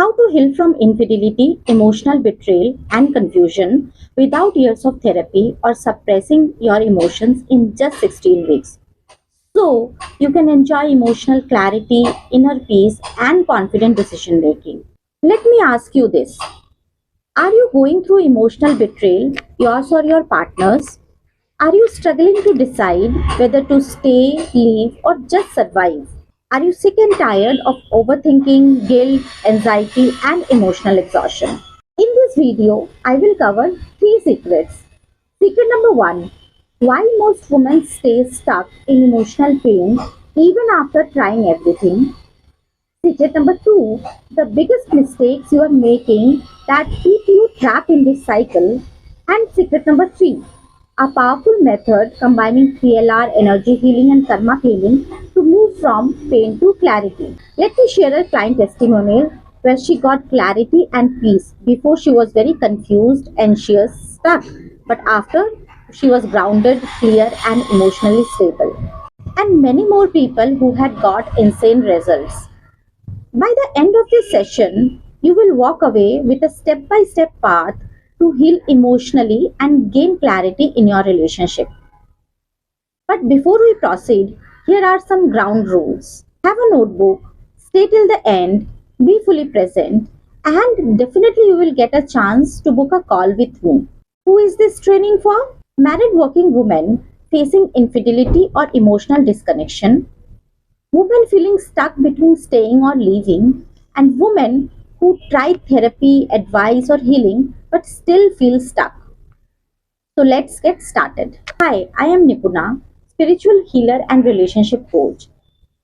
How to heal from infidelity, emotional betrayal, and confusion without years of therapy or suppressing your emotions in just 16 weeks. So you can enjoy emotional clarity, inner peace, and confident decision making. Let me ask you this. Are you going through emotional betrayal, yours or your partner's? Are you struggling to decide whether to stay, leave, or just survive? Are you sick and tired of overthinking, guilt, anxiety, and emotional exhaustion? In this video, I will cover three secrets. Secret number one: why most women stay stuck in emotional pain even after trying everything. Secret number two: the biggest mistakes you are making that keep you trapped in this cycle. And secret number three: a powerful method combining PLR, energy healing, and karma cleaning to move from pain to clarity. Let me share a client testimonial where she got clarity and peace. Before, she was very confused, anxious, stuck, but after, she was grounded, clear, and emotionally stable. And many more people who had got insane results. By the end of this session, you will walk away with a step by step path to heal emotionally and gain clarity in your relationship. But before we proceed, here are some ground rules. Have a notebook, stay till the end, be fully present, and definitely you will get a chance to book a call with me. Who is this training for? Married working women facing infidelity or emotional disconnection, women feeling stuck between staying or leaving, and women who tried therapy, advice, or healing but still feel stuck. So let's get started. Hi, I am Nipuna, spiritual healer and relationship coach.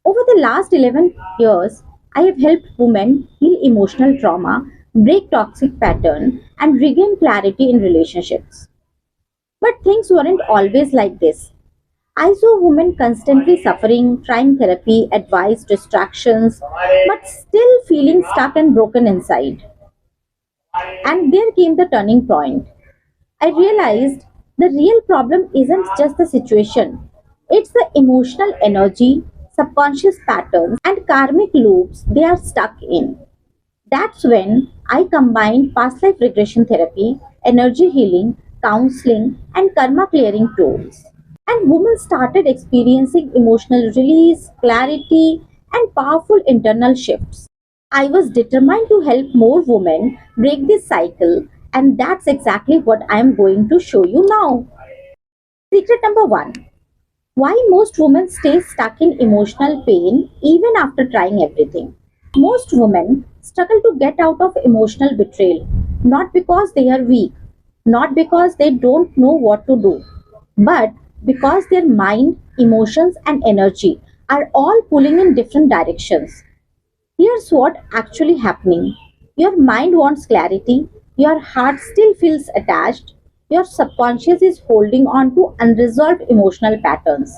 Over the last 11 years, I have helped women heal emotional trauma, break toxic patterns, and regain clarity in relationships. But things weren't always like this. I saw women constantly suffering, trying therapy, advice, distractions, but still feeling stuck and broken inside. And there came the turning point. I realized the real problem isn't just the situation, it's the emotional energy, subconscious patterns, and karmic loops they are stuck in. That's when I combined past life regression therapy, energy healing, counseling, and karma clearing tools. And women started experiencing emotional release, clarity, and powerful internal shifts. I was determined to help more women break this cycle, and that's exactly what I am going to show you now. Secret number one: why most women stay stuck in emotional pain even after trying everything. Most women struggle to get out of emotional betrayal, not because they are weak, not because they don't know what to do, but because their mind, emotions, and energy are all pulling in different directions. Here's what actually happening. Your mind wants clarity, your heart still feels attached, your subconscious is holding on to unresolved emotional patterns.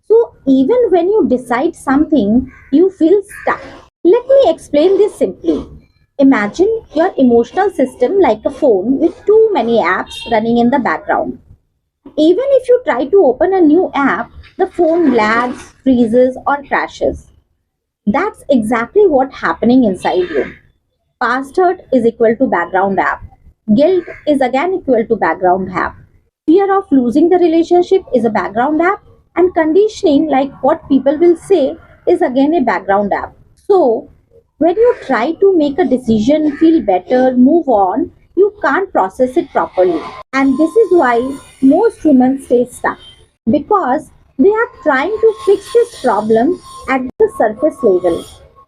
So even when you decide something, you feel stuck. Let me explain this simply. Imagine your emotional system like a phone with too many apps running in the background. Even if you try to open a new app, the phone lags, freezes, or crashes. That's exactly what's happening inside you. Past hurt is equal to background app. Guilt is again equal to background app. Fear of losing the relationship is a background app. And conditioning, like what people will say, is again a background app. So, when you try to make a decision, feel better, move on, you can't process it properly. And this is why most women stay stuck, because they are trying to fix this problem at the surface level.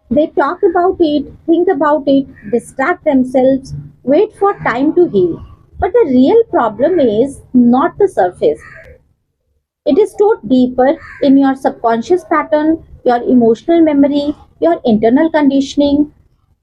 They talk about it, think about it, distract themselves, wait for time to heal. But the real problem is not the surface. It is stored deeper in your subconscious pattern, your emotional memory, your internal conditioning.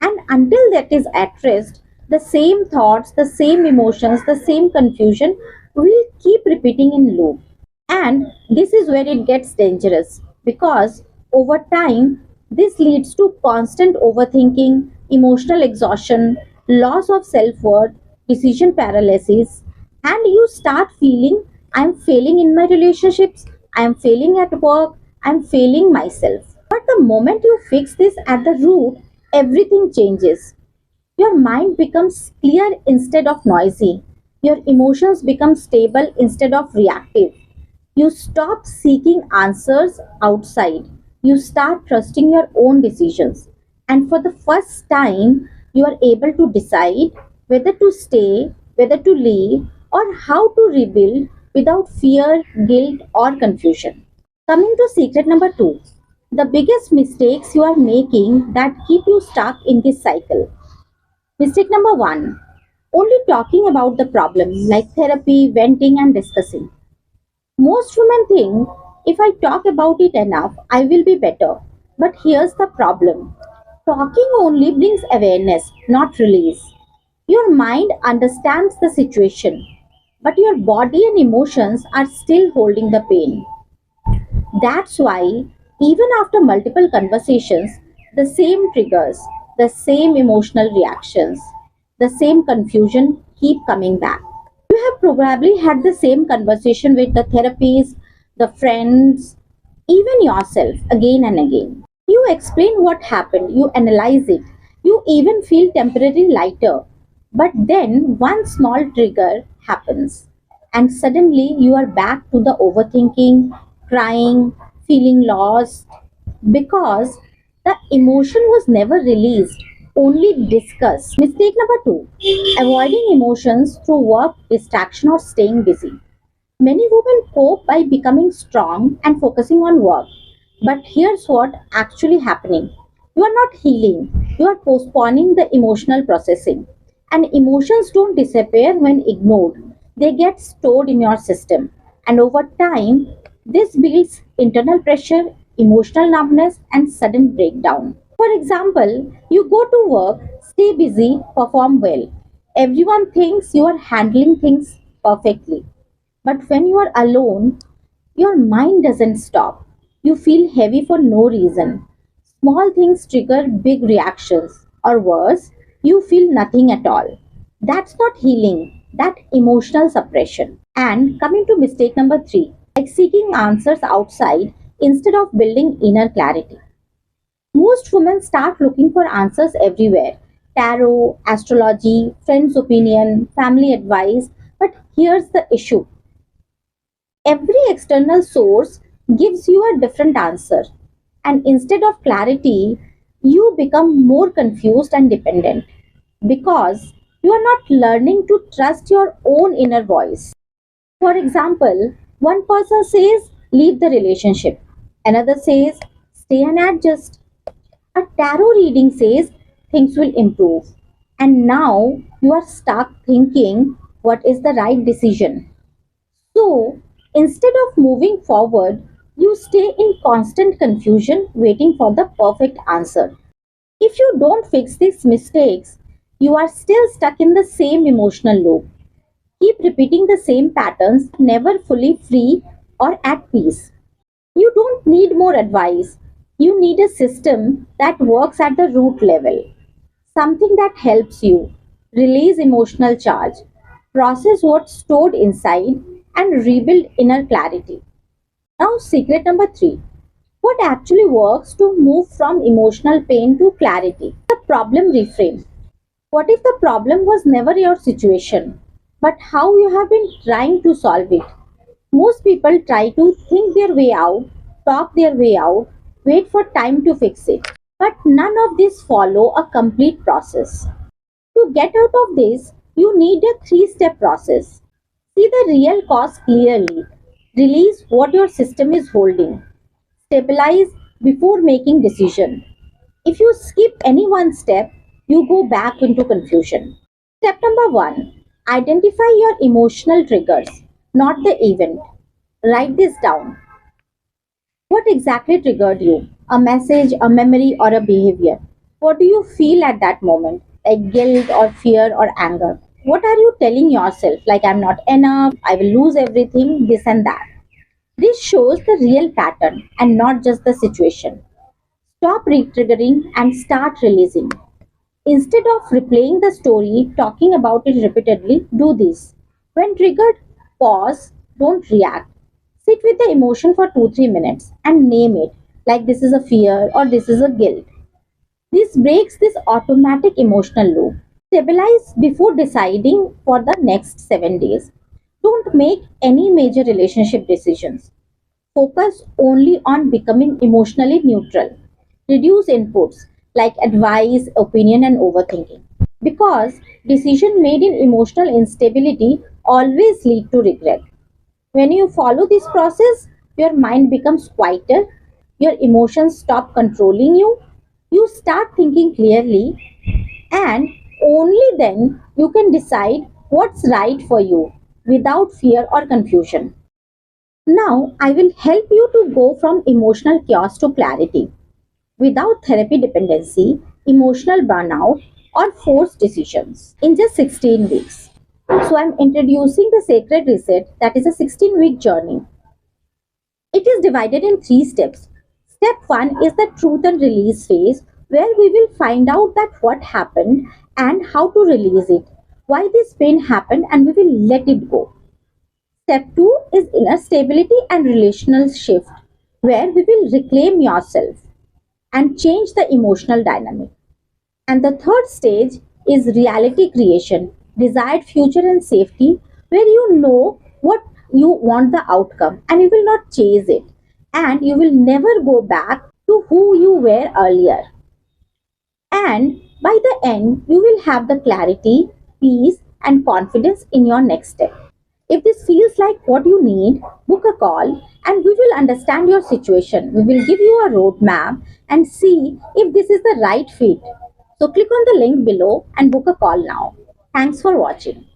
And until that is addressed, the same thoughts, the same emotions, the same confusion will keep repeating in loop. And this is where it gets dangerous, because over time, this leads to constant overthinking, emotional exhaustion, loss of self worth, decision paralysis, and you start feeling, I'm failing in my relationships, I'm failing at work, I'm failing myself. But the moment you fix this at the root, everything changes. Your mind becomes clear instead of noisy. Your emotions become stable instead of reactive. You stop seeking answers outside. You start trusting your own decisions. And for the first time, you are able to decide whether to stay, whether to leave, or how to rebuild without fear, guilt, or confusion. Coming to secret number two, the biggest mistakes you are making that keep you stuck in this cycle. Mistake number one, only talking about the problem like therapy, venting, and discussing. Most women think if I talk about it enough, I will be better. But here's the problem, talking only brings awareness, not release. Your mind understands the situation, but your body and emotions are still holding the pain. That's why, even after multiple conversations, the same triggers, the same emotional reactions, the same confusion keep coming back. You have probably had the same conversation with the therapist, the friends, even yourself again and again. You explain what happened, you analyze it, you even feel temporarily lighter. But then one small trigger happens, and suddenly you are back to the overthinking, crying, feeling lost because the emotion was never released, only discussed. Mistake number two, avoiding emotions through work, distraction, or staying busy. Many women cope by becoming strong and focusing on work. But here's what actually happening. You are not healing, you are postponing the emotional processing. And emotions don't disappear when ignored, they get stored in your system. And over time, this builds internal pressure, emotional numbness, and sudden breakdown. For example, you go to work, stay busy, perform well. Everyone thinks you are handling things perfectly. But when you are alone, your mind doesn't stop. You feel heavy for no reason. Small things trigger big reactions, or worse, you feel nothing at all. That's not healing, that emotional suppression. And coming to mistake number three, like seeking answers outside instead of building inner clarity. Most women start looking for answers everywhere, tarot, astrology, friends' opinion, family advice. But here's the issue, every external source gives you a different answer, and instead of clarity, you become more confused and dependent because you are not learning to trust your own inner voice. For example, one person says, leave the relationship, another says, stay and adjust. A tarot reading says things will improve. And now you are stuck thinking, what is the right decision? So instead of moving forward, you stay in constant confusion waiting for the perfect answer. If you don't fix these mistakes, you are still stuck in the same emotional loop. Keep repeating the same patterns, never fully free or at peace. You don't need more advice. You need a system that works at the root level. Something that helps you release emotional charge, process what's stored inside, and rebuild inner clarity. Now, secret number three, what actually works to move from emotional pain to clarity? The problem reframe. What if the problem was never your situation, but how you have been trying to solve it? Most people try to think their way out, talk their way out, wait for time to fix it. But none of this follow a complete process. To get out of this, you need a three-step process. See the real cause clearly. Release what your system is holding. Stabilize before making decision. If you skip any one step, you go back into confusion. Step number one, identify your emotional triggers, not the event. Write this down. What exactly triggered you? A message, a memory, or a behavior? What do you feel at that moment? Like guilt or fear or anger? What are you telling yourself? Like, I'm not enough, I will lose everything, this and that. This shows the real pattern and not just the situation. Stop re triggering and start releasing. Instead of replaying the story, talking about it repeatedly, do this. When triggered, pause, don't react. Sit with the emotion for 2 3 minutes and name it, like this is a fear or this is a guilt. This breaks this automatic emotional loop. Stabilize before deciding for the next 7 days. Don't make any major relationship decisions. Focus only on becoming emotionally neutral. Reduce inputs like advice, opinion, and overthinking. Because decision made in emotional instability always lead to regret. When you follow this process, your mind becomes quieter, your emotions stop controlling you, you start thinking clearly, and only then you can decide what's right for you without fear or confusion. Now, I will help you to go from emotional chaos to clarity without therapy dependency, emotional burnout, or forced decisions in just 16 weeks. So, I'm introducing the sacred reset that is a 16-week journey. It is divided in three steps. Step 1 is the truth and release phase where we will find out that what happened and how to release it, why this pain happened, and we will let it go. Step 2 is inner stability and relational shift, where we will reclaim yourself and change the emotional dynamic. And the third stage is reality creation, desired future and safety, where you know what you want the outcome and you will not chase it. And you will never go back to who you were earlier. And by the end, you will have the clarity, peace, and confidence in your next step. If this feels like what you need, book a call and we will understand your situation. We will give you a roadmap and see if this is the right fit. So click on the link below and book a call now. Thanks for watching.